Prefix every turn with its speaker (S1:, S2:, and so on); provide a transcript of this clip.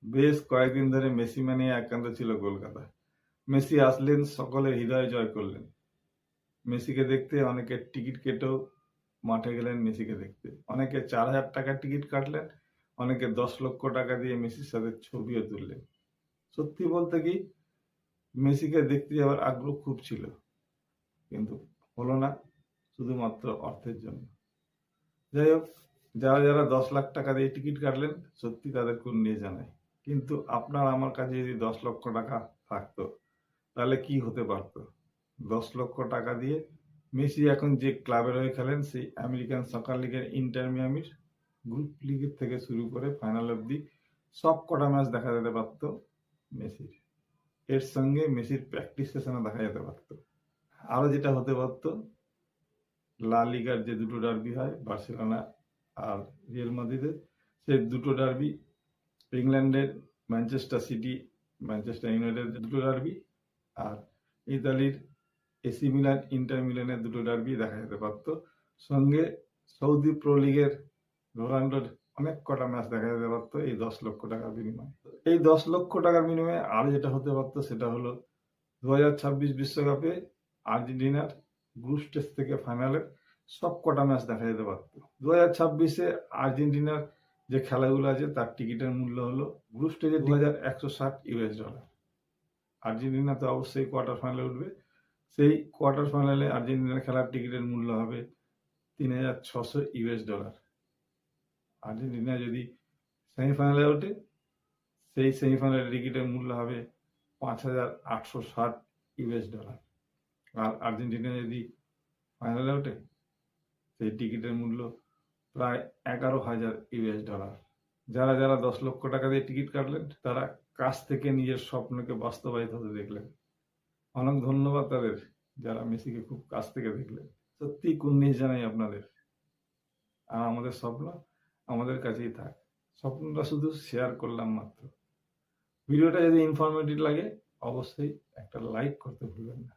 S1: বেশ কয়েকদিন ধরে মেসি মানিয়ে আক্রান্ত ছিল কলকাতা। মেসি আসলেন, সকলের হৃদয় জয় করলেন। মেসিকে দেখতে অনেকে টিকিট কেটেও মাঠে গেলেন মেসিকে দেখতে। অনেকে ৪,০০০ টাকার টিকিট কাটলেন, অনেকে ১০ লক্ষ টাকা দিয়ে মেসির সাথে ছবিও তুললেন। সত্যি বলতে কি, মেসিকে দেখতে যাওয়ার আগ্রহ খুব ছিল, কিন্তু হলো না, শুধুমাত্র অর্থের জন্য। যাই হোক, যারা যারা ১০ লাখ টাকা দিয়ে টিকিট কাটলেন, সত্যি তাদেরকে নিয়ে জানাই। কিন্তু আপনার আমার কাছে যদি ১০ লক্ষ টাকা থাকতো, তাহলে কি হতে পারত? ১০ লক্ষ টাকা দিয়ে মেসি এখন যে ক্লাবের হয়ে খেলেন, সেই আমেরিকান সকার লিগের ইন্টার মিয়ামির গ্রুপ লিগের থেকে শুরু করে ফাইনাল অবধি সব কটা ম্যাচ দেখা যেতে পারত মেসির। এর সঙ্গে মেসির প্র্যাকটিস সেশনে দেখা যেতে পারত। আরো যেটা হতে পারত, লা লিগার যে দুটো ডার্বি হয়, বার্সেলোনা আর রিয়াল মাদ্রিদের, সেই দুটো ডার্বি, ইংল্যান্ডের ম্যানচেস্টার সিটি ম্যানচেস্টার ইউনাইটেডের দুটো ডার্বি, আর ইতালির এসি মিলান ইন্টার মিলানের দুটো ডার্বি দেখা যেতে পারত। সঙ্গে সৌদি প্রো লিগের রোনাল্ডোর অনেক কটা ম্যাচ দেখা যেতে পারতো এই ১০ লক্ষ টাকার বিনিময়ে। এই ১০ লক্ষ টাকার বিনিময়ে আর যেটা হতে পারতো, সেটা হলো ২০২৬ বিশ্বকাপে আর্জেন্টিনার গ্রুপ স্টেজ থেকে ফাইনালের সব কটা ম্যাচ দেখা যেতে পারতো। ২০২৬-এ আর্জেন্টিনার যে খেলাগুলো আছে তার টিকিটের মূল্য হলো গ্রুপ স্টেজে $২,১৬০। আর্জেন্টিনা তো অবশ্যই কোয়ার্টার ফাইনালে উঠবে। সেই কোয়ার্টার ফাইনালে আর্জেন্টিনার খেলার টিকিটের মূল্য হবে $৩,৬০০। আর্জেন্টিনা যদি সেমিফাইনালে ওঠে, সেই সেমিফাইনালের টিকিটের মূল্য হবে $৫,৮৬০। আর আর্জেন্টিনা যদি ফাইনালে ওঠে, সেই টিকিটের মূল্য প্রায় $11,০০০। যারা যারা ১০ লক্ষ টাকা দিয়ে টিকিট কাটলেন, তারা কাছ থেকে নিজের স্বপ্নকে বাস্তবায়িত হতে দেখলেন। অনেক ধন্যবাদ তাদের, যারা মেসিকে খুব কাছ থেকে দেখলেন। সত্যি কুর্নিশ জানাই আপনাদের। আর আমাদের স্বপ্ন আমাদের কাছেই থাক। স্বপ্নটা শুধু শেয়ার করলাম মাত্র। ভিডিওটা যদি ইনফরমেটিভ লাগে, অবশ্যই একটা লাইক করতে ভুলবেন না।